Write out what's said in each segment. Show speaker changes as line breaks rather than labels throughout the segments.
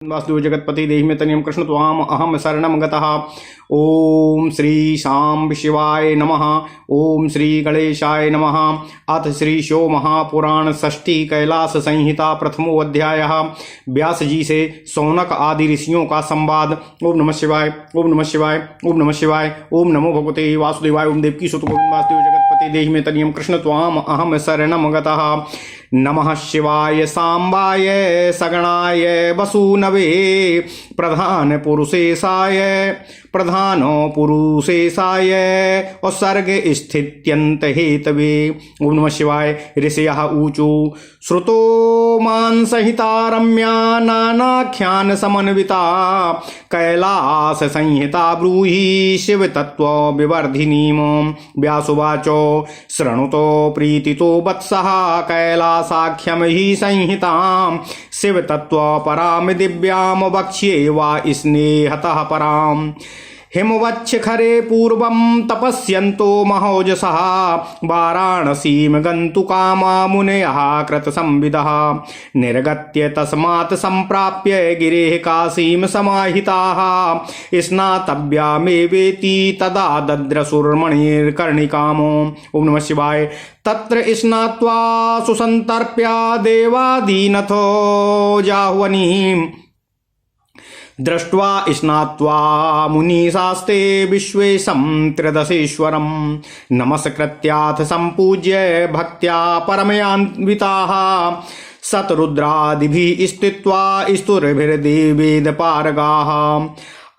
वासुदेव जगतपति देहि में तनियम कृष्ण त्वाम अहम शरणम गतः। ओम श्री शांब शिवाय नमः। ओम श्री गणेशाय नमः। अथ श्री शो महापुराण षष्ठी कैलाश संहिता प्रथमो अध्याय। व्यास जी से सौनक आदि ऋषियों का संवाद। ओम नमः शिवाय, ओम नमः शिवाय, ओम नमः शिवाय, ओम नमो भगवते वासुदेवाय। ओम देवकी सुत गोविंद वासुदेव जगतपति देहि में तनियम कृष्ण त्वाम अहम शरणम गतः। नमः शिवाय सांबाय सगणाय वसूनवे प्रधान पुरुषेशाय और सर्ग स्थित्यंत हेतवे। ओम नमः शिवाय। ऋषयः ऊचु श्रुतो मान संहिता रम्या नानाख्यान समन्विता कैलास संहिता ब्रूहि शिव तत्व विवर्धिनीम। व्यासुवाचो शृणुतो प्रीतितो वत्सः कैलासाख्यम ही संहितां शिव तत्व पराम दिव्याम वक्ष्ये वा स्नेहतः पराम। हिमवच्छ खरे पूर्वं तपस्यन्तो महोजसः वाराणसीं गन्तुकामा मुनयः कृतसंविदः। निर्गत्य तस्मात् सम्प्राप्य गिरेः काशीं समाहिताः स्नातव्यामेवेति तदा दद्रसुर्मणिर्कर्णिकामो। ओम नमः शिवाय। तत्र स्नात्वा सुसंतर्प्या देवादीनथो जाह्वनीम् दृष्ट्वा स्नात्वा मुनिशास्ते विश्वेशं त्रिदशेश्वरं नमस्कृत्याथ सम्पूज्य भक्त्या परमयान्विताः शतरुद्रादिभिः स्थित्वा स्तुतिभिर्देवेदपारगाः।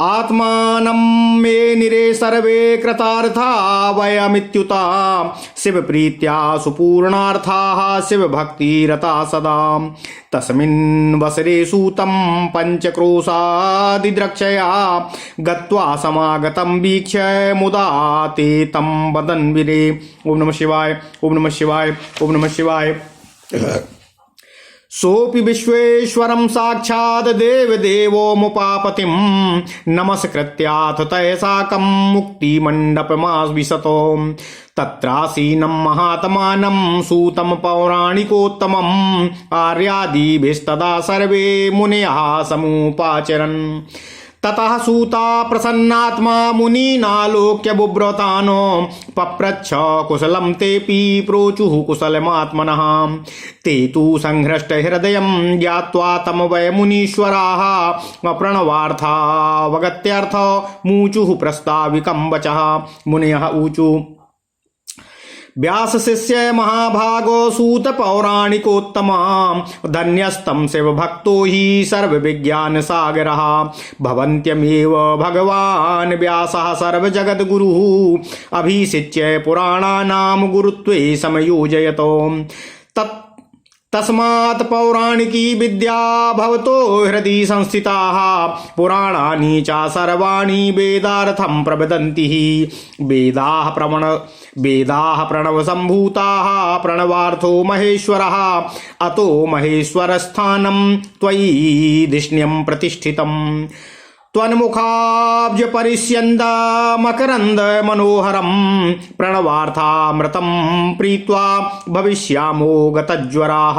आत्मानं मे निरे सर्वे कृतार्था वयमित्युता शिव प्रीत्या सुपूर्णार्थाः शिव भक्तिरता सदा। तस्मिन् वसरे सूतं पंचक्रोशादिद्रक्षया गत्वा समागतं वीक्ष्य मुदा ते तं वदन् विरे। ओम नमः शिवाय, ओम नमः शिवाय, ओम नमः शिवाय। सोऽपि विश्वेश्वरं साक्षात् देवदेवो मुपापतिं नमस्कृत्याथ तय साकं मुक्तिमण्डपमाविशतो। तत्रासीनं महात्मानं सूतं पौराणिकोत्तमम् आर्यादिभिस्तदा सर्वे मुनयः समुपाचरन्। ततः सूता प्रसन्नात्मा मुनीनालोक्य बुभ्रतानो पप्रच्छ कुशलं तेऽपि प्रोचुः कुशलमात्मनः। ते तु संहृष्ट हृदयं ज्ञात्वा तं वै मुनीश्वराः प्रणवार्थावगत्यर्थ मूचुः प्रस्ताविकं वचः। मुनयः ऊचु व्यास शिष्य महाभागो सूत पौराणिकोत्तमा धन्यस्तं शिव भक्तो हि सर्व विज्ञान सागरः। भवन्त्यमेव भगवान् व्यासः सर्व जगद गुरुः अभिषिच्य पुराणानां गुरुत्वे समयोजयतो। तस्मात् पौराणिकी विद्या भवतो हृदि संस्थिताः पुराणानि च सर्वाणि वेदार्थं प्रवदन्ति। वेदाः प्रणव संभूताः प्रणवार्थो महेश्वरः अतो महेश्वरस्थानं त्वयि धिष्ण्यं प्रतिष्ठितम्। त्वन्मुखाब्ज परिष्यन्द मकरन्द मनोहरं प्रणवार्थामृतं प्रीत्वा भविष्यामो गतज्वराः।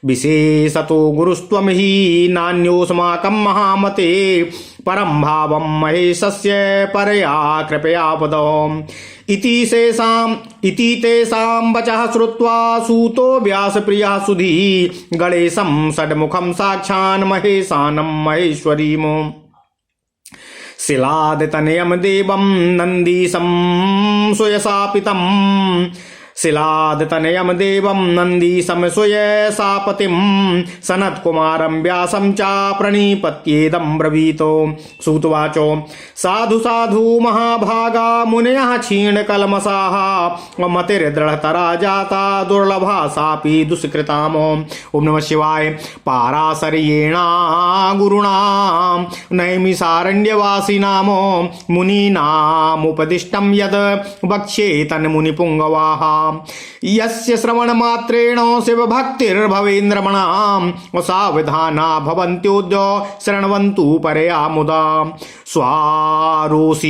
विशेषतो गुरुस्त्वं हि नान्योऽस्माकं महामते परं भावं महेशस्य परया कृपया वद। इति तेषां वचः श्रुत्वा सूतो व्यासप्रियः सुधी गणेशं षड्मुखं साक्षान् महेशानं महेश्वरीम्। शिलादितनयं देवं नन्दीशं सुयशापितम् शिलादितनयं देवं नन्दीशं सुयशापतिं सनत्कुमारं व्यासं च प्रणिपत्येदं ब्रवीतो। सूतवाचो साधु साधु महाभागा मुनयः क्षीणकल्मषाः मतिर्दृढतरा जाता दुर्लभा सापि दुष्कृताम्। ओम नमः शिवाय। पाराशर्येणा गुरुणां नैमिषारण्यवासिनां मुनीनामुपदिष्टं यद् वक्ष्ये तन्मुनिपुङ्गवाः। यस्य श्रवणमात्रेण शिवभक्तिर्भवेन्द्रमणां सावधाना भवन्त्योद्य शृण्वन्तु परया मुदा। स्वारोषि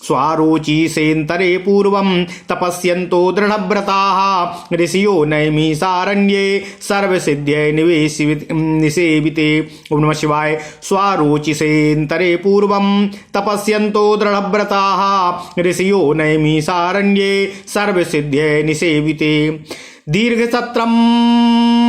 स्वारोचि सेन्तरे पूर्वं तपस्यन्तो दृढव्रताः ऋषियो नैमिषारण्ये सर्वसिद्ध्यै निसेविते। ओम नमः शिवाय। स्वारोचि सेन्तरे पूर्वं तपस्यन्तो दृढव्रताः ऋषियो नैमिषारण्ये सर्वसिद्ध्यै निसेविते। दीर्घसत्रं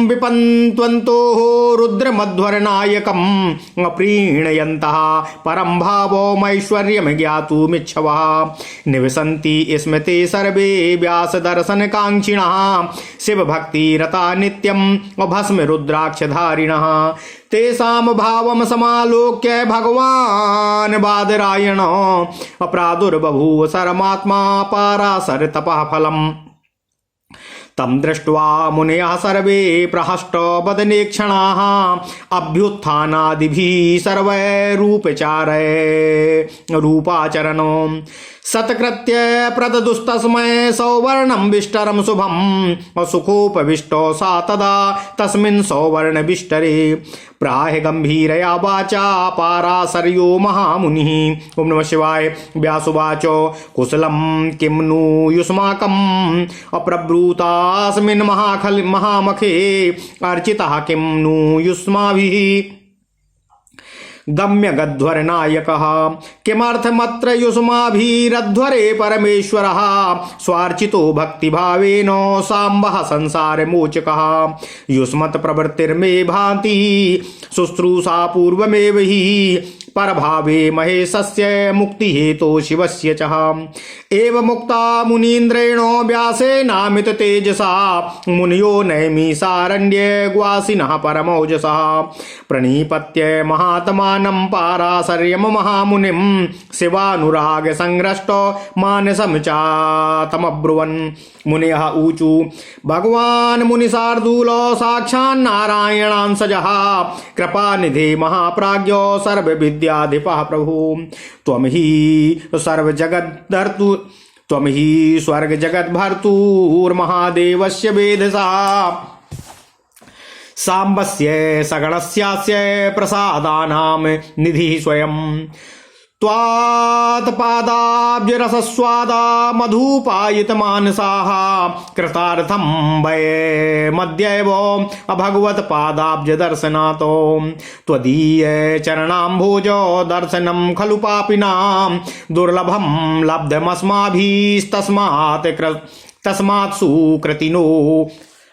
विपन्त्वन्तो रुद्रमध्वरनायकम् अप्रीणयन्तः परं भावमैश्वर्यं ज्ञातुमिच्छवः निवसन्ति स्मृते सर्वे व्यासदर्शनकाङ्क्षिणः शिवभक्तिरता नित्यं भस्म रुद्राक्षधारिणः तेषां भावं समालोक्य भगवान् बादरायणो अप्रादुर्बभूव सरमात्मा पाराशर तपः फलम् तं दृष्ट्वा मुनयः सर्वे प्रहष्टवदनेक्षणाः अभ्युत्थानादिभिः सर्वैरूपचारैरूपाचरणो सत्कृत्य प्रददुस्तस्मै सौवर्णं विष्टरं शुभं सुखोपविष्टो सा तदा तस्मिन् सौवर्णविष्टरे प्राह गंभीरया वाचा पाराशर्यो महामुनिः। ओम नमः शिवाय। व्यासुवाच कुशलं किं नु युष्माकम् अप्रब्रूतास्मिन् महामखे अर्चितः किं नु युष्माभिः गम्य गध्वरनायकः किमर्थमत्र युष्माभिरध्वरे परमेश्वरः स्वार्चितो भक्तिभावेन साम्बः संसारमोचकः युष्मत् प्रवृत्तिर्मे भाति शुश्रूषा पूर्वमेव हि परभावे महेशस्य मुक्तिहेतो शिवस्य च एव मुक्ता मुनीन्द्रेण व्यासेनामित तेजसा मुनियो नैमिषारण्ये ग्वासिनः परमौजसः प्रणिपत्य महात्मानं पाराशर्यं महामुनिं शिवानुराग संग्रस्तो मानसं चातमब्रुवन्। मुनयः ऊचु भगवान् मुनिशार्दूलो साक्षान्नारायणांसजः कृपानिधे महाप्राज्ञो सर्वविद्याधिपः प्रभु त्वं हि सर्वजगद्धर्तु त्वं हि स्वर्गजगद्भर्तुर्महादेवस्य वेधसा साम्बस्य सगणस्यास्य प्रसादानां निधिः स्वयं त्वात्पादाब्जरसस्वादा मधुपायितमानसाः कृतार्थं वै मद्यैव अभगवत्पादाब्जदर्शनात् त्वदीय चरणाम्भोजो दर्शनं खलु पापिनां दुर्लभं लब्धमस्माभिस्तस्मात् सुकृतिनो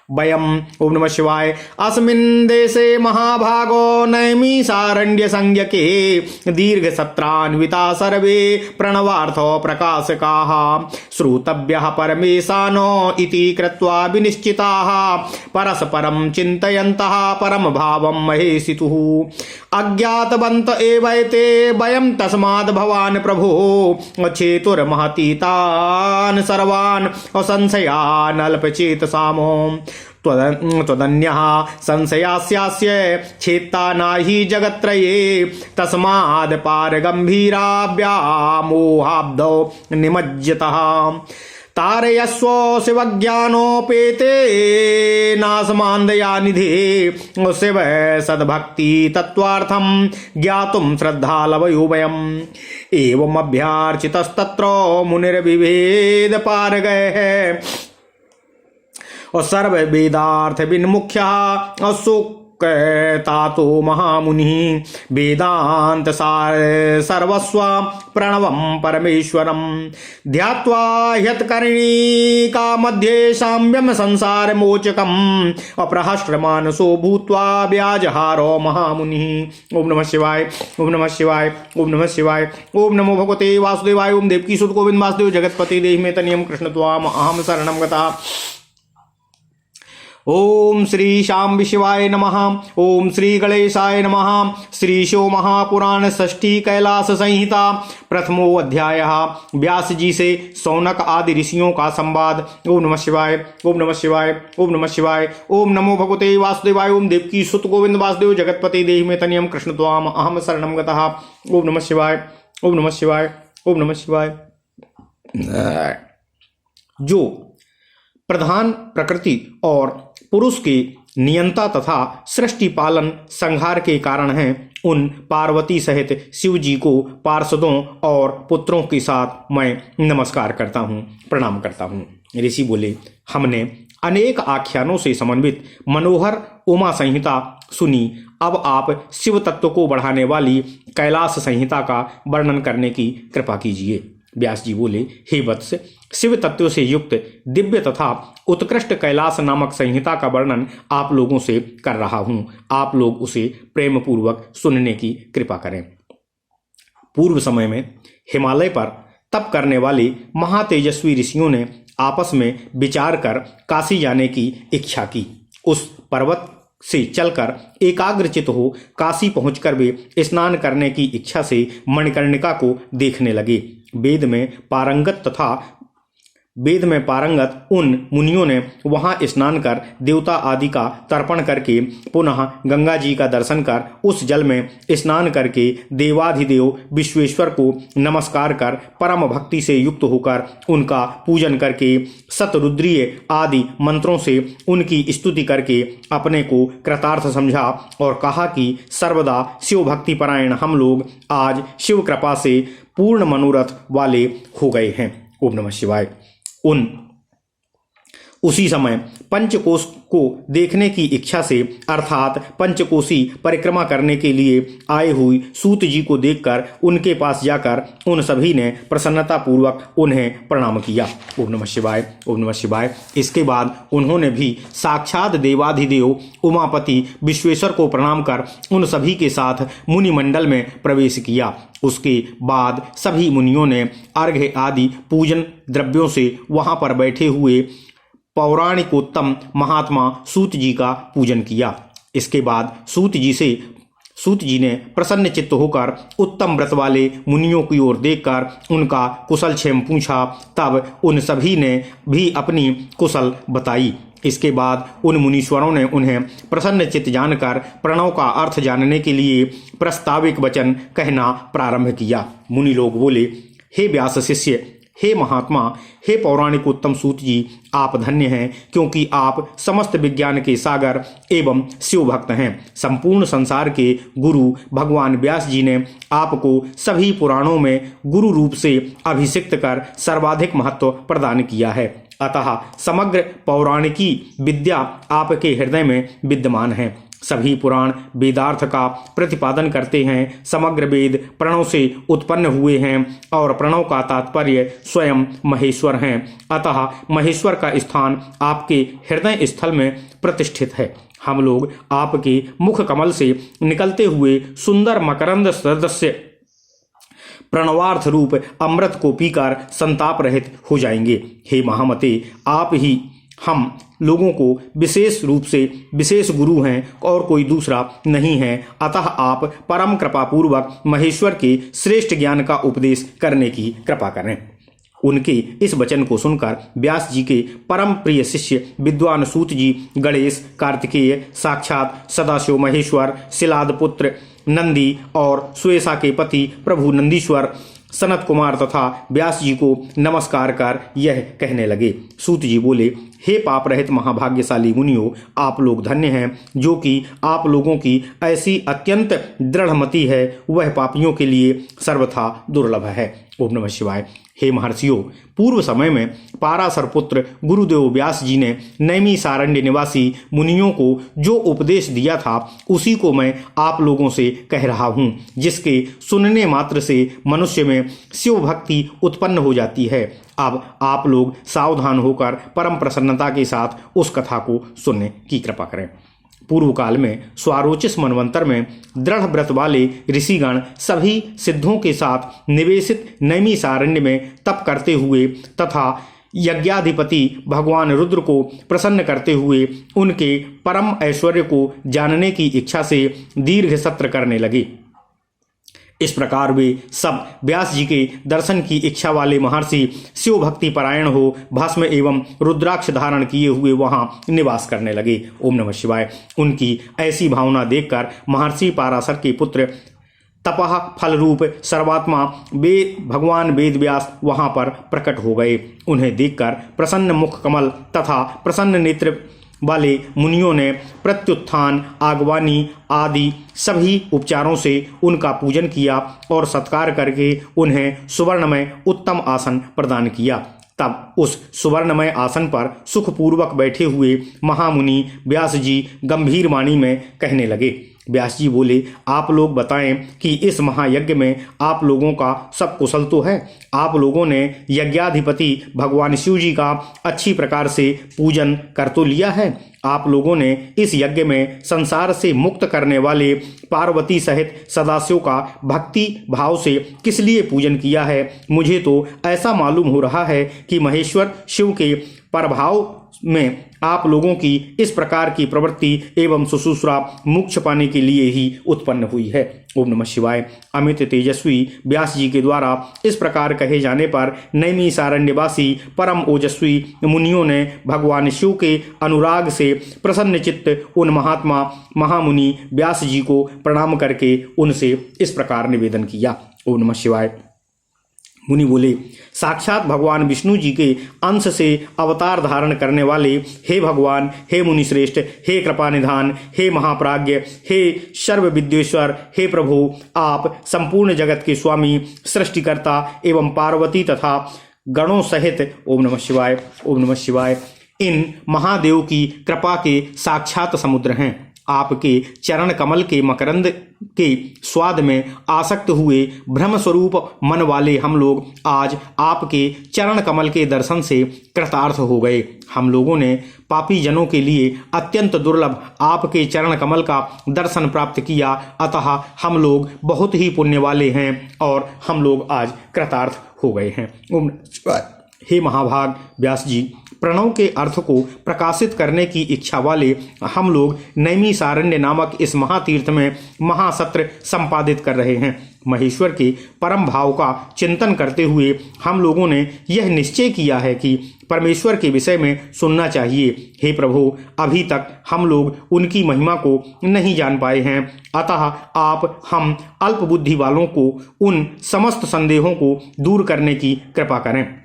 वयम्। ओम नमः शिवाय। अस्मिन् देशे महाभागो नैमिषारण्य संज्ञके दीर्घसत्रान्विता सर्वे प्रणवार्थो प्रकाशकाः श्रोतव्यः परमेशानो इति कृत्वा विनिश्चिताः परस्परं चिन्तयन्तः परम भावं महेशितुः अज्ञातवन्त एवैते वयं तस्माद् भवान् प्रभो चेतुर्महतीतान् सर्वान् असंशयानल्पचेतसामो त्वदन्यः संशयास्यास्य छेत्ता नाहि जगत्त्रये तस्माद् पारगम्भीराव्यामोहाब्धौ निमज्जतः तारयस्व शिवज्ञानोपेते नासमान्दया निधे शिव सद्भक्ति तत्त्वार्थं ज्ञातुं श्रद्धालवयो वयम् एवमभ्यार्चितस्तत्र मुनिर्विभेद पारगयः और सर्व वेदार्थ विन्मुख्यः तातो महामुनिः वेदांत सर्वस्व प्रणवं परमेश्वरं ध्यात्वा ह्यत्कर्णिका मध्ये साम्यं संसारमोचकम् अप्रहस्रमानसो भूत्वा व्याजहारो महामुनिः। ओम नमः शिवाय। ओम नमः शिवाय। ओम नमः शिवाय। ओम नमो भगवते वासुदेवाय। ओम देवकी सुत गोविंद वासुदेव जगतपति देहि मे तनियम कृष्ण त्वाम अहम शरणं गतः। ओम श्री शाम्ब शिवाय नमः। ओम श्री गणेशाय नमः। श्री शिव महापुराण षष्ठी कैलाश संहिता प्रथमो अध्यायः व्यास जी से सौनक आदि ऋषियों का संवाद। ओम नमः शिवाय। ओम नमः शिवाय। ओम नमः शिवाय। ओम नमो भगवते वासुदेवाय। ओम देवकी सुत गोविंद वासुदेव जगतपति देहि मे तनियम कृष्ण त्वाम अहम शरणं गतः। ओम नमः शिवाय। ओम नमः शिवाय। ओम नमः शिवाय। जो प्रधान प्रकृति और पुरुष के नियंता तथा सृष्टि पालन संहार के कारण हैं उन पार्वती सहित शिव जी को पार्षदों और पुत्रों के साथ मैं नमस्कार करता हूँ, प्रणाम करता हूँ। ऋषि बोले, हमने अनेक आख्यानों से समन्वित मनोहर उमा संहिता सुनी, अब आप शिव तत्व को बढ़ाने वाली कैलाश संहिता का वर्णन करने की कृपा कीजिए। व्यास जी बोले, हे वत्स, शिव तत्व से युक्त दिव्य तथा उत्कृष्ट कैलाश नामक संहिता का वर्णन आप लोगों से कर रहा हूं, आप लोग उसे प्रेम पूर्वक सुनने की कृपा करें। पूर्व समय में हिमालय पर तप करने वाले महातेजस्वी ऋषियों ने आपस में विचार कर काशी जाने की इच्छा की। उस पर्वत से चलकर एकाग्रचित हो काशी पहुंचकर वे स्नान करने की इच्छा से मणिकर्णिका को देखने लगे। वेद में पारंगत उन मुनियों ने वहां स्नान कर देवता आदि का तर्पण करके पुनः गंगा जी का दर्शन कर उस जल में स्नान करके देवाधिदेव विश्वेश्वर को नमस्कार कर परम भक्ति से युक्त होकर उनका पूजन करके शतरुद्रीय आदि मंत्रों से उनकी स्तुति करके अपने को कृतार्थ समझा और कहा कि सर्वदा शिव भक्ति परायण हम लोग आज शिव कृपा से पूर्ण मनोरथ वाले हो गए हैं। ओम नमः शिवाय। उसी समय पंचकोश को देखने की इच्छा से अर्थात पंचकोशी परिक्रमा करने के लिए आए हुई सूत जी को देखकर उनके पास जाकर उन सभी ने प्रसन्नता पूर्वक उन्हें प्रणाम किया। ओम नमः शिवाय, ओम नमः शिवाय। इसके बाद उन्होंने भी साक्षात देवाधिदेव उमापति विश्वेश्वर को प्रणाम कर उन सभी के साथ मुनिमंडल में प्रवेश किया। उसके बाद सभी मुनियों ने अर्घ्य आदि पूजन द्रव्यों से वहां पर बैठे हुए पौराणिकोत्तम महात्मा सूत जी का पूजन किया। इसके बाद सूत जी ने प्रसन्न चित्त होकर उत्तम व्रत वाले मुनियों की ओर देखकर उनका कुशल क्षेम पूछा। तब उन सभी ने भी अपनी कुशल बताई। इसके बाद उन मुनीश्वरों ने उन्हें प्रसन्न चित्त जानकर प्रणव का अर्थ जानने के लिए प्रस्ताविक वचन कहना प्रारंभ किया। मुनि लोग बोले, हे व्यास शिष्य, हे महात्मा, हे पौराणिक उत्तम सूत जी, आप धन्य हैं क्योंकि आप समस्त विज्ञान के सागर एवं शिव भक्त हैं। संपूर्ण संसार के गुरु भगवान व्यास जी ने आपको सभी पुराणों में गुरु रूप से अभिषिक्त कर सर्वाधिक महत्व प्रदान किया है। अतः समग्र पौराणिकी विद्या आपके हृदय में विद्यमान है। सभी पुराण वेदार्थ का प्रतिपादन करते हैं। समग्र वेद प्रणव से उत्पन्न हुए हैं और प्रणव का तात्पर्य स्वयं महेश्वर हैं। अतः महेश्वर का स्थान आपके हृदय स्थल में प्रतिष्ठित है। हम लोग आपके मुख कमल से निकलते हुए सुंदर मकरंद सदस्य प्रणवार्थ रूप अमृत को पीकर संताप रहित हो जाएंगे। हे महामते, आप ही हम लोगों को विशेष रूप से विशेष गुरु हैं और कोई दूसरा नहीं है। अतः आप परम कृपा पूर्वक महेश्वर के श्रेष्ठ ज्ञान का उपदेश करने की कृपा करें। उनके इस वचन को सुनकर व्यास जी के परम प्रिय शिष्य विद्वान सूत जी गणेश, कार्तिकेय, साक्षात सदाशिव महेश्वर, शिलाद पुत्र नंदी और सुएसा के पति प्रभु नंदीश्वर सनत कुमार तथा व्यास जी को नमस्कार कर यह कहने लगे। सूत जी बोले, हे पाप रहित महाभाग्यशाली मुनियों, आप लोग धन्य हैं। जो कि आप लोगों की ऐसी अत्यंत दृढ़मति है वह पापियों के लिए सर्वथा दुर्लभ है। ओम नमः शिवाय। हे महर्षियों, पूर्व समय में पाराशर पुत्र गुरुदेव व्यास जी ने नैमी सारण्य निवासी मुनियों को जो उपदेश दिया था उसी को मैं आप लोगों से कह रहा हूँ, जिसके सुनने मात्र से मनुष्य में शिव भक्ति उत्पन्न हो जाती है। अब आप लोग सावधान होकर परम प्रसन्नता के साथ उस कथा को सुनने की कृपा करें। पूर्व काल में स्वारोचिस मनवंतर में दृढ़ व्रत वाले ऋषिगण सभी सिद्धों के साथ निवेशित नैमी सारण्य में तप करते हुए तथा यज्ञाधिपति भगवान रुद्र को प्रसन्न करते हुए उनके परम ऐश्वर्य को जानने की इच्छा से दीर्घ सत्र करने लगे। इस प्रकार वे सब व्यास जी के दर्शन की इच्छा वाले महर्षि शिव भक्ति परायण हो भस्म एवं रुद्राक्ष धारण किए हुए वहां निवास करने लगे। ओम नमः शिवाय। उनकी ऐसी भावना देखकर महर्षि पाराशर के पुत्र तपह फल रूप सर्वात्मा भगवान वेद व्यास वहां पर प्रकट हो गए। उन्हें देखकर प्रसन्न मुख कमल तथा प्रसन्न नेत्र वाले मुनियों ने प्रत्युत्थान, आगवानी आदि सभी उपचारों से उनका पूजन किया और सत्कार करके उन्हें सुवर्णमय उत्तम आसन प्रदान किया। तब उस सुवर्णमय आसन पर सुखपूर्वक बैठे हुए महामुनि व्यास जी गंभीर वाणी में कहने लगे। व्यास जी बोले, आप लोग बताएं कि इस महायज्ञ में आप लोगों का सब कुशल तो है। आप लोगों ने यज्ञाधिपति भगवान शिव जी का अच्छी प्रकार से पूजन कर तो लिया है। आप लोगों ने इस यज्ञ में संसार से मुक्त करने वाले पार्वती सहित सदाशिव का भक्ति भाव से किस लिए पूजन किया है? मुझे तो ऐसा मालूम हो रहा है कि महेश्वर शिव के प्रभाव में आप लोगों की इस प्रकार की प्रवृत्ति एवं सुश्रूषा मोक्ष पाने के लिए ही उत्पन्न हुई है। ओम नमः शिवाय। अमित तेजस्वी व्यास जी के द्वारा इस प्रकार कहे जाने पर नैमिषारण्यवासी परम ओजस्वी मुनियों ने भगवान शिव के अनुराग से प्रसन्न चित्त उन महात्मा महामुनि व्यास जी को प्रणाम करके उनसे इस प्रकार निवेदन किया। ओम नमः शिवाय। मुनि बोले, साक्षात भगवान विष्णु जी के अंश से अवतार धारण करने वाले हे भगवान, हे मुनिश्रेष्ठ, हे कृपानिधान, हे महाप्राज्ञ, हे सर्वविद्येश्वर, हे प्रभु, आप संपूर्ण जगत के स्वामी, सृष्टिकर्ता एवं पार्वती तथा गणों सहित ओम नमः शिवाय, ओम नमः शिवाय, इन महादेव की कृपा के साक्षात समुद्र हैं। आपके चरण कमल के मकरंद के स्वाद में आसक्त हुए ब्रह्म स्वरूप मन वाले हम लोग आज आपके चरण कमल के दर्शन से कृतार्थ हो गए। हम लोगों ने पापी जनों के लिए अत्यंत दुर्लभ आपके चरण कमल का दर्शन प्राप्त किया, अतः हम लोग बहुत ही पुण्य वाले हैं और हम लोग आज कृतार्थ हो गए हैं। ओम नमः शिवाय। हे महाभाग व्यास जी, प्रणव के अर्थ को प्रकाशित करने की इच्छा वाले हम लोग नैमिषारण्य नामक इस महातीर्थ में महासत्र संपादित कर रहे हैं। महेश्वर के परम भाव का चिंतन करते हुए हम लोगों ने यह निश्चय किया है कि परमेश्वर के विषय में सुनना चाहिए। हे प्रभु, अभी तक हम लोग उनकी महिमा को नहीं जान पाए हैं, अतः आप हम अल्प बुद्धि वालों को उन समस्त संदेहों को दूर करने की कृपा करें।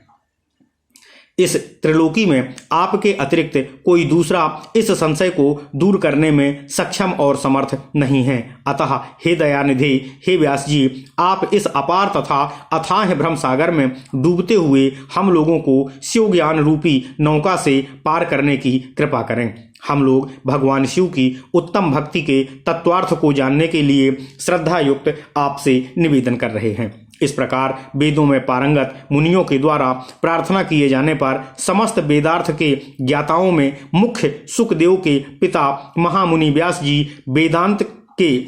इस त्रिलोकी में आपके अतिरिक्त कोई दूसरा इस संशय को दूर करने में सक्षम और समर्थ नहीं है। अतः हे दयानिधि, हे व्यास जी, आप इस अपार तथा अथाह भ्रम सागर में डूबते हुए हम लोगों को शिव ज्ञान रूपी नौका से पार करने की कृपा करें। हम लोग भगवान शिव की उत्तम भक्ति के तत्वार्थ को जानने के लिए श्रद्धा युक्त आपसे निवेदन कर रहे हैं। इस प्रकार वेदों में पारंगत मुनियों के द्वारा प्रार्थना किए जाने पर समस्त वेदार्थ के ज्ञाताओं में मुख्य सुखदेव के पिता महामुनि व्यास जी वेदांत के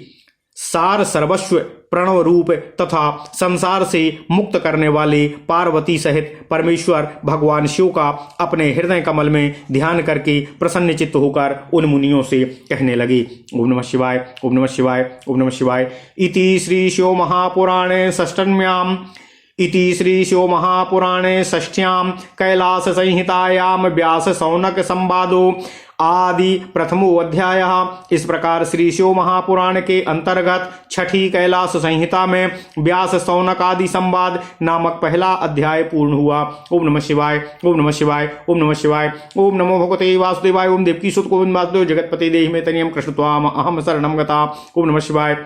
सार सर्वस्व प्रणव रूप तथा संसार से मुक्त करने वाले पार्वती सहित परमेश्वर भगवान शिव का अपने हृदय कमल में ध्यान करके प्रसन्न चित्त होकर उन मुनियों से कहने लगे। ओम नमः शिवाय, ओम नमः शिवाय, ओम नमः शिवाय। इति श्री शिव महापुराणे षष्ठम्याम इति श्री शिव महापुराणे षष्ठ्याम कैलास संहितायाम व्यास शौनक संवादो आदि प्रथमो अध्याय। इस प्रकार श्री शिव महापुराण के अंतर्गत छठी कैलाश संहिता में व्यास शौनक आदि संवाद नामक पहला अध्याय पूर्ण हुआ। ओम नमः शिवाय, ओम नमः शिवाय, ओम नमः शिवाय। ओम नमो भगवते वासुदेवाय। ओम देवकी सुत गोविंद वासुदेव जगतपते देहि मे तनियम कृष्ण त्वाम अहम शरणम गता। ओम नमः शिवाय।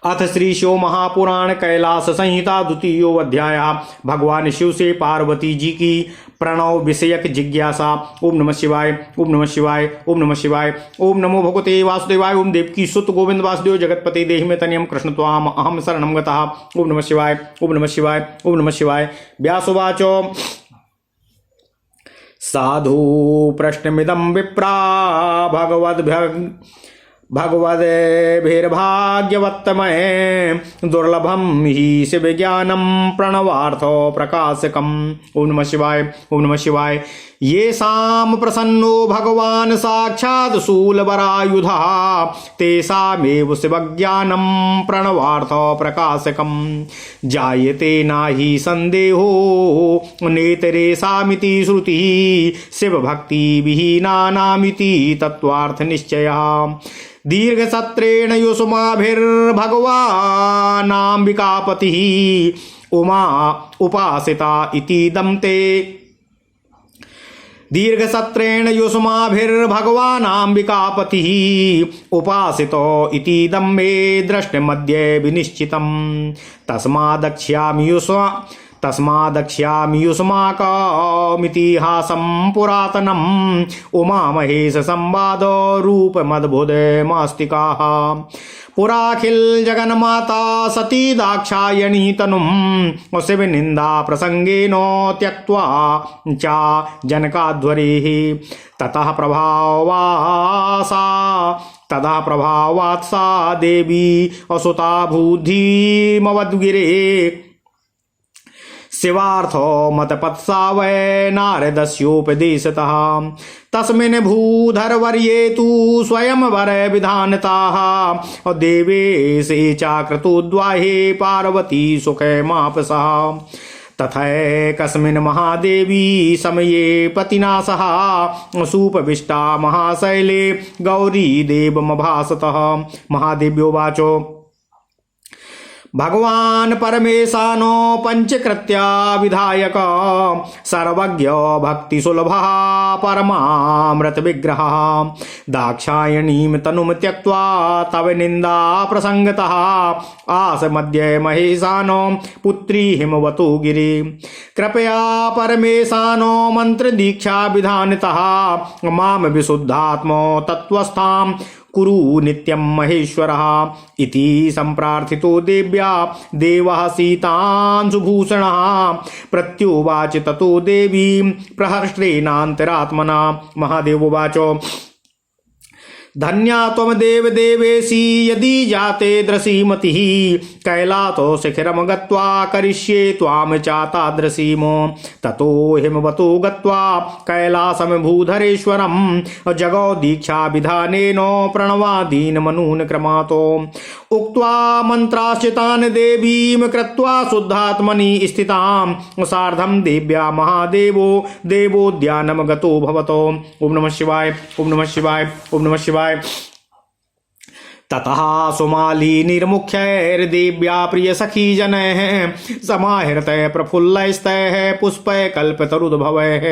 अथ श्री शिव महापुराण कैलाश संहिता द्वितीयो अध्याय। भगवान शिव से पार्वती जी की प्रणव विषयक जिज्ञासा। ओम नमः शिवाय, ओम नमः शिवाय, ओम नमः शिवाय। ओम नमो भगवते वासुदेवाय। ओम देवकी सुत गोविंद वासुदेव जगतपते देहि मे तनियम कृष्ण त्वाम अहम शरणम गतः। ओम नमः शिवाय, ओम नमः शिवाय, ओम नमः शिवाय। व्यासुवाच साधु प्रश्नमिदं विप्रा भगवद्भिर्भाग्यवत्तमहे दुर्लभम ही शिव ज्ञानम प्रणवार्थ प्रकाशकम। ओम नमः शिवाय, ओम नमः शिवाय। ये साम प्रसन्नो भगवान साक्षात् शूलबरायुधा तेषामेव शिवज्ञानम प्रणवार्थ प्रकाशकम। जायते नाहि संदेहो नेतरेषामिति श्रुति शिव भक्ति विहीनानामिति तत्वार्थ निश्चयः। दीर्घ सत्रेण युष्माभिर्भगवानाम्बिकापतिः उमा उपासिता इति दम्ते दीर्घसत्रेण युष्माभिर्भगवानाम्बिकापतिः उपासितो इतीदं मे दृष्टिमध्ये विनिश्चितं तस्मादक्ष्यामि युष्माकमितिहासं पुरातनम् उमामहेश संवादो रूपमद्भुतमास्तिकाः पुराखिल जगन्माता सती दाक्षायणी तनुं शिवनिंदा प्रसंगेन त्यक्त्वा च जनकाध्वरेः ततः प्रभावात् सा देवी असुता बुद्धिमवद्गिरे शिवार्थो मतपत्सा वै नारदस्योपदेशतः तस्मिन् भूधरवर्ये तु स्वयंवर विधानताः देवेशे चाक्रतुद्वाहे पार्वती सुखमापसः तथैकस्मिन् महादेवी समये पतिना सह सुपविष्टा महाशैले गौरी देवमभासतः महादेव्योवाचो भगवान् परमेशानो पंचकृत्या विधायक सर्वज्ञ भक्ति सुलभः परमामृत विग्रह दाक्षायणीं तनुं त्यक्त्वा तव निंदा प्रसंगतः आस मध्य महेशानो पुत्री हिमवतु गिरि कृपया परमेशानो मंत्र दीक्षा विधानतः माम विशुद्धात्मो तत्वस्थां कुरु नित्यं महेश्वरः इति संप्रार्थितो देव्या देवः सीतांशुभूषणः प्रत्युवाच ततो देवी प्रहर्षेणान्तरात्मना महादेवोवाच धन्या त्वं देवदेवेशी यदि जाते दृशीमतिः कैलातो शिखरं गत्वा करिष्ये त्वां चातादृशीम ततो हिमवतो गत्वा कैलासं भूधरेश्वरं जगौ दीक्षा विधानेन प्रणवादीन् मनून् क्रमातो उक्त्वा मन्त्राश्चितान् देवीं कृत्वा शुद्धात्मनि स्थितां सार्धं देव्या महादेवो देवोद्यानं गतो भवतो ओम नमः शिवाय ओम नमः शिवाय ओम नमः शिवाय ततः सुमाली निर्मुख्यैर्देव्या प्रिय सखी जनैः समाहृतैः प्रफुल्लैस्तैः पुष्पैः कल्पतरुद्भवैः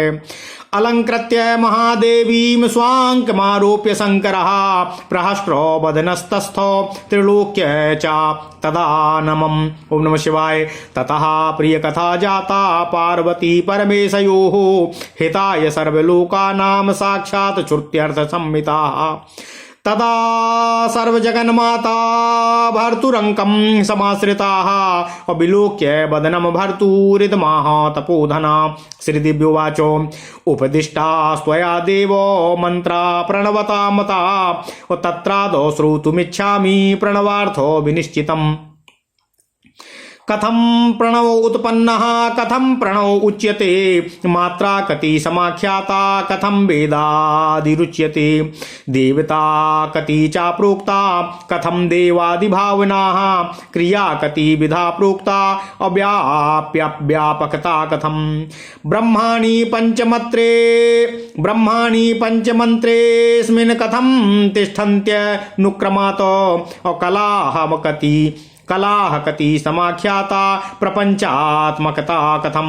अलंकृत्य महादेवीं स्वाङ्कमारोप्य शङ्करः प्रहस्रो वदनस्तस्थो त्रिलोक्य च तदा नमम् ओम नमः शिवाय ततः प्रियकथा जाता पार्वती परमेशयोः हिताय सर्वलोकानां साक्षात् श्रुत्यर्थ संहिता तदा सर्वजगन्माता भर्तुरंकं समाश्रिताः विलोक्य वदनं भर्तुरिदमाह तपोधना श्रीदिव्योवाच उपदिष्टा स्वया देवो मंत्रा प्रणवता मता तत्रादौ श्रोतुमिच्छामि प्रणवार्थो विनिश्चितम् कथं प्रणव उत्पन्नः कथं प्रणव उच्यते मात्रा कति समाख्याता कथं वेदादिरुच्यते देवता कति च प्रोक्ता कथं देवादिभावनाः क्रिया कति विधा प्रोक्ता अव्याप्यव्यापकता कथं ब्रह्माणि पंचमन्त्रेऽस्मिन् कथं तिष्ठन्त्यनुक्रमात् कलाः कति समाख्याता प्रपंचात्मकता कथम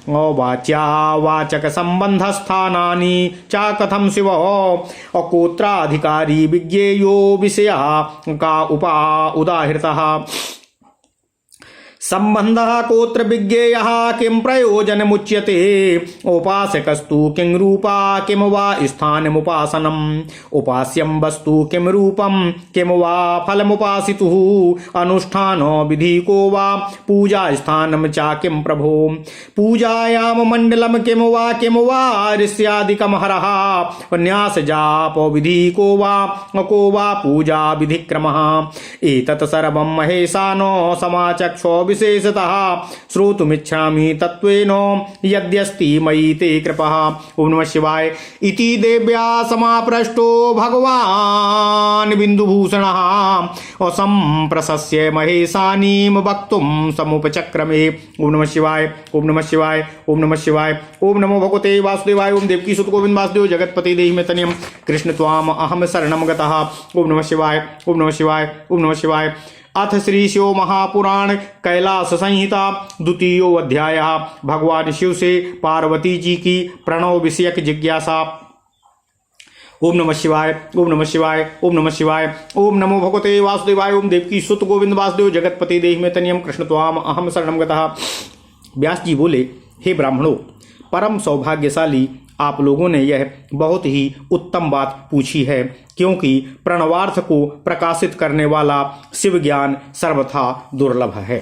वाच्या वाचक संबंधस्थानानि च कथम शिव अकोत्राधिकारी विज्ञेयो विषया का उदाहृतः संबंधः कोत्र विज्ञेयः किं प्रयोजनमुच्यते उपासकस्तु किं रूपा किं वा स्थानमुपासनम् उपास्यं वस्तु किं रूपं किं वा फलमुपासितुः अनुष्ठानो विधि को वा पूजा स्थानं च किं प्रभो पूजायां मण्डलं किं वा ऋष्यादिकं हरः न्यास जापो विधि को वा पूजा विधिक्रमः एतत् सर्वं महेशानो समाचक्षो विशेषतः श्रोतुमिच्छामि तत्त्वेन यद्यस्ति मयि ते कृपः ओम नमः शिवाय इति देव्या समापृष्टो भगवान् बिन्दुभूषणः असंप्रशस्य महेशानीं वक्तुं समुपचक्रमे ओम नमः शिवाय ओम नमः शिवाय ओम नमः शिवाय ओम नमो भगवते वासुदेवाय ओम देवकी सुत गोविंद वासुदेव जगतपति देहि मे तनयम् कृष्ण त्वाम अहम शरणं गतः ओम नमः शिवाय ओम नमः शिवाय ओम नमः शिवाय अथ श्री शिव महापुराण कैलाश संहिता द्वितीयो अध्याय। भगवान शिव से पार्वती जी की प्रणव विषयक जिज्ञासा। ओम नमः शिवाय, ओम नमः शिवाय, ओम नमः शिवाय। ओम नमो भगवते वासुदेवाय। ओम देवकी सुत गोविंद वासुदेव जगतपति देहि में तनियम कृष्ण त्वाम अहम शरणम गतः। व्यास जी बोले, हे ब्राह्मणों, परम सौभाग्यशाली आप लोगों ने यह बहुत ही उत्तम बात पूछी है, क्योंकि प्रणवार्थ को प्रकाशित करने वाला शिव ज्ञान सर्वथा दुर्लभ है।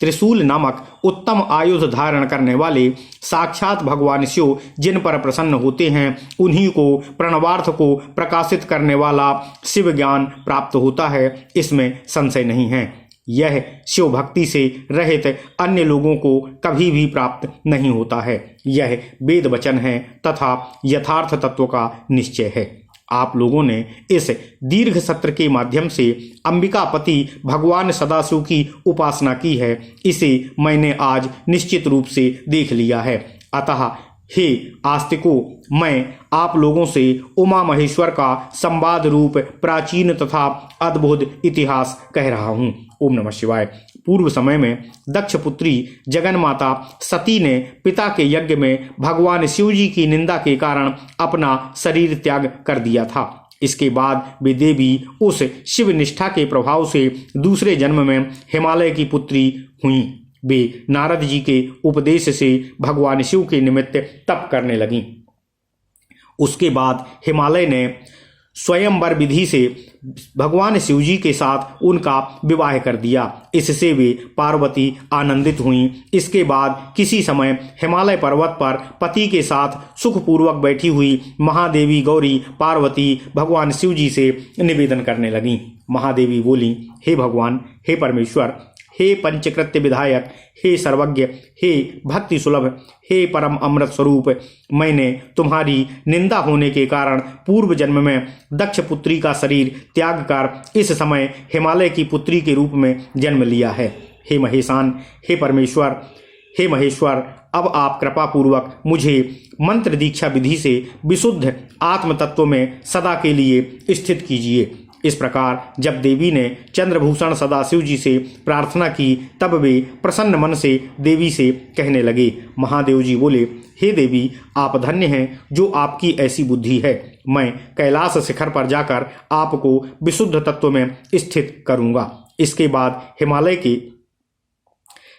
त्रिशूल नामक उत्तम आयुध धारण करने वाले साक्षात भगवान शिव जिन पर प्रसन्न होते हैं, उन्हीं को प्रणवार्थ को प्रकाशित करने वाला शिव ज्ञान प्राप्त होता है, इसमें संशय नहीं है। यह शिव भक्ति से रहित अन्य लोगों को कभी भी प्राप्त नहीं होता है। यह वेद वचन है तथा यथार्थ तत्व का निश्चय है। आप लोगों ने इस दीर्घ सत्र के माध्यम से अंबिकापति भगवान सदाशिव की उपासना की है, इसे मैंने आज निश्चित रूप से देख लिया है। अतः हे आस्तिकों, मैं आप लोगों से उमा महेश्वर का संवाद रूप प्राचीन तथा अद्भुत इतिहास कह रहा हूँ। ओम नमः शिवाय। पूर्व समय में दक्ष पुत्री जगन माता सती ने पिता के यज्ञ में भगवान शिव जी की निंदा के कारण अपना शरीर त्याग कर दिया था। इसके बाद वे देवी उस शिव निष्ठा के प्रभाव से दूसरे जन्म में हिमालय की पुत्री हुई। वे नारद जी के उपदेश से भगवान शिव के निमित्त तप करने लगीं। उसके बाद हिमालय ने स्वयंवर विधि से भगवान शिव जी के साथ उनका विवाह कर दिया। इससे वे पार्वती आनंदित हुईं। इसके बाद किसी समय हिमालय पर्वत पर पति के साथ सुखपूर्वक बैठी हुई महादेवी गौरी पार्वती भगवान शिव जी से निवेदन करने लगीं। महादेवी बोली, हे भगवान, हे परमेश्वर, हे पंचकृत्य विधायक, हे सर्वज्ञ, हे भक्ति सुलभ, हे परम अमृत स्वरूप, मैंने तुम्हारी निंदा होने के कारण पूर्व जन्म में दक्ष पुत्री का शरीर त्याग कर इस समय हिमालय की पुत्री के रूप में जन्म लिया है। हे महेशान, हे परमेश्वर, हे महेश्वर, अब आप कृपा पूर्वक मुझे मंत्र दीक्षा विधि से विशुद्ध आत्म तत्व में सदा के लिए स्थित कीजिए। इस प्रकार जब देवी ने चंद्रभूषण सदाशिव जी से प्रार्थना की, तब वे प्रसन्न मन से देवी से कहने लगे। महादेव जी बोले, हे देवी, आप धन्य हैं जो आपकी ऐसी बुद्धि है। मैं कैलाश शिखर पर जाकर आपको विशुद्ध तत्व में स्थित करूंगा। इसके बाद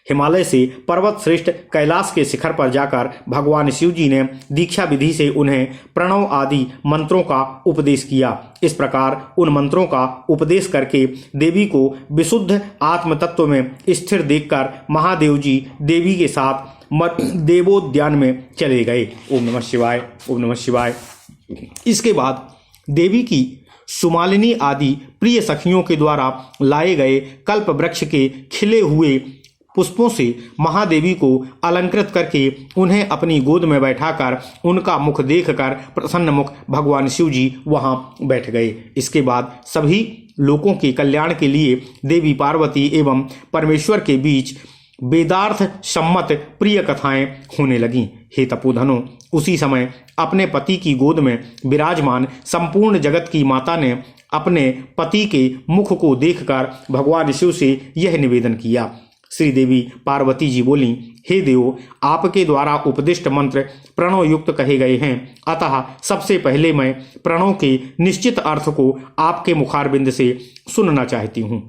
हिमालय से पर्वत श्रेष्ठ कैलाश के शिखर पर जाकर भगवान शिव जी ने दीक्षा विधि से उन्हें प्रणव आदि मंत्रों का उपदेश किया। इस प्रकार उन मंत्रों का उपदेश करके देवी को विशुद्ध आत्म तत्व में स्थिर देखकर महादेव जी देवी के साथ देवोद्यान में चले गए। ओम नमः शिवाय, ओम नमः शिवाय। इसके बाद देवी की सुमालिनी आदि प्रिय सखियों के द्वारा लाए गए कल्प वृक्ष के खिले हुए पुष्पों से महादेवी को अलंकृत करके उन्हें अपनी गोद में बैठाकर उनका मुख देखकर प्रसन्न मुख भगवान शिव जी वहां बैठ गए। इसके बाद सभी लोगों के कल्याण के लिए देवी पार्वती एवं परमेश्वर के बीच वेदार्थ सम्मत प्रिय कथाएं होने लगीं। हे तपोधनो, उसी समय अपने पति की गोद में विराजमान संपूर्ण जगत की माता ने अपने पति के मुख को देखकर भगवान शिव से यह निवेदन किया। श्री देवी पार्वती जी बोली, हे देव, आपके द्वारा उपदिष्ट मंत्र प्रणव युक्त कहे गए हैं, अतः सबसे पहले मैं प्रणव के निश्चित अर्थ को आपके मुखारबिंद से सुनना चाहती हूँ।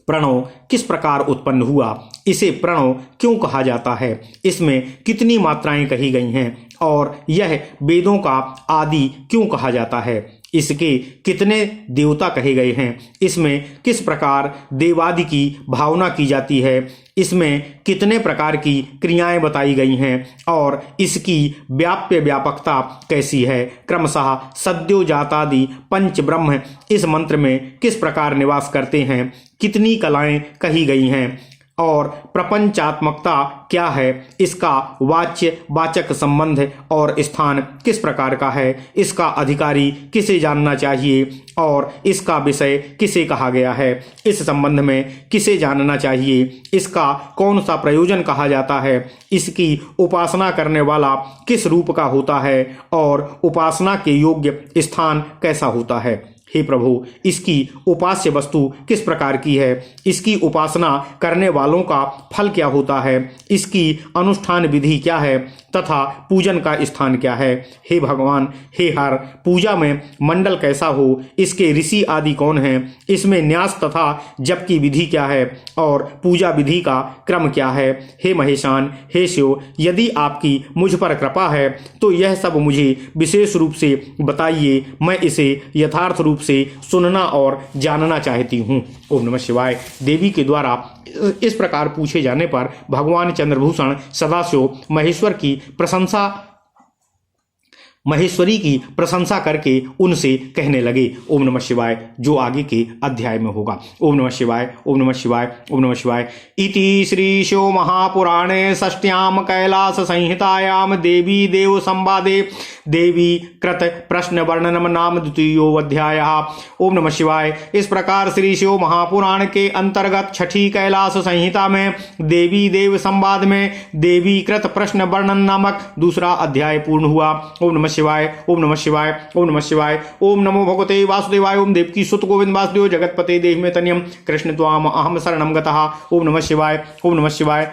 प्रणव किस प्रकार उत्पन्न हुआ, इसे प्रणव क्यों कहा जाता है, इसमें कितनी मात्राएं कही गई हैं और यह वेदों का आदि क्यों कहा जाता है, इसके कितने देवता कहे गए हैं, इसमें किस प्रकार देवादि की भावना की जाती है, इसमें कितने प्रकार की क्रियाएं बताई गई हैं और इसकी व्याप्य व्यापकता कैसी है, क्रमशः सद्योजातादि पंच ब्रह्म इस मंत्र में किस प्रकार निवास करते हैं, कितनी कलाएं कही गई हैं और प्रपंचात्मकता क्या है, इसका वाच्य वाचक संबंध और स्थान किस प्रकार का है, इसका अधिकारी किसे जानना चाहिए और इसका विषय किसे कहा गया है, इस संबंध में किसे जानना चाहिए, इसका कौन सा प्रयोजन कहा जाता है, इसकी उपासना करने वाला किस रूप का होता है और उपासना के योग्य स्थान कैसा होता है, हे प्रभु, इसकी उपास्य वस्तु किस प्रकार की है? इसकी उपासना करने वालों का फल क्या होता है? इसकी अनुष्ठान विधि क्या है तथा पूजन का स्थान क्या है? हे भगवान, हे हर, पूजा में मंडल कैसा हो? इसके ऋषि आदि कौन हैं? इसमें न्यास तथा जप की विधि क्या है और पूजा विधि का क्रम क्या है? हे महेशान, हे शिव, यदि आपकी मुझ पर कृपा है तो यह सब मुझे विशेष रूप से बताइए। मैं इसे यथार्थ रूप से सुनना और जानना चाहती हूँ। ओम नमः शिवाय। देवी के द्वारा इस प्रकार पूछे जाने पर भगवान चंद्रभूषण सदाशिव महेश्वरी की प्रशंसा करके उनसे कहने लगे ओम नमः शिवाय, जो आगे के अध्याय में होगा। ओम नमः शिवाय, ओम नमः शिवाय, ओम नमः शिवाय। इति श्री शिव महापुराणे षष्ट्याम कैलास संहितायाम देवी देव संवादे देवी कृत प्रश्न वर्णनम नाम द्वितीयोऽध्याय। ओम नमः शिवाय। इस प्रकार श्री शिव महापुराण के अंतर्गत छठी कैलाश संहिता में देवी देव संवाद में देवी कृत प्रश्न वर्णन नामक दूसरा अध्याय पूर्ण हुआ। ओम नमः शिवाय, ओम नमः शिवाय, ओम नमः शिवाय। ओम नमो भगवते वासुदेवाय। ओम देवकी सुत गोविंद वासुदेव जगतपते देहि में तनियम कृष्ण त्वाम अहम शरणम गतः। ओम नमः शिवाय, ओम नमः शिवाय।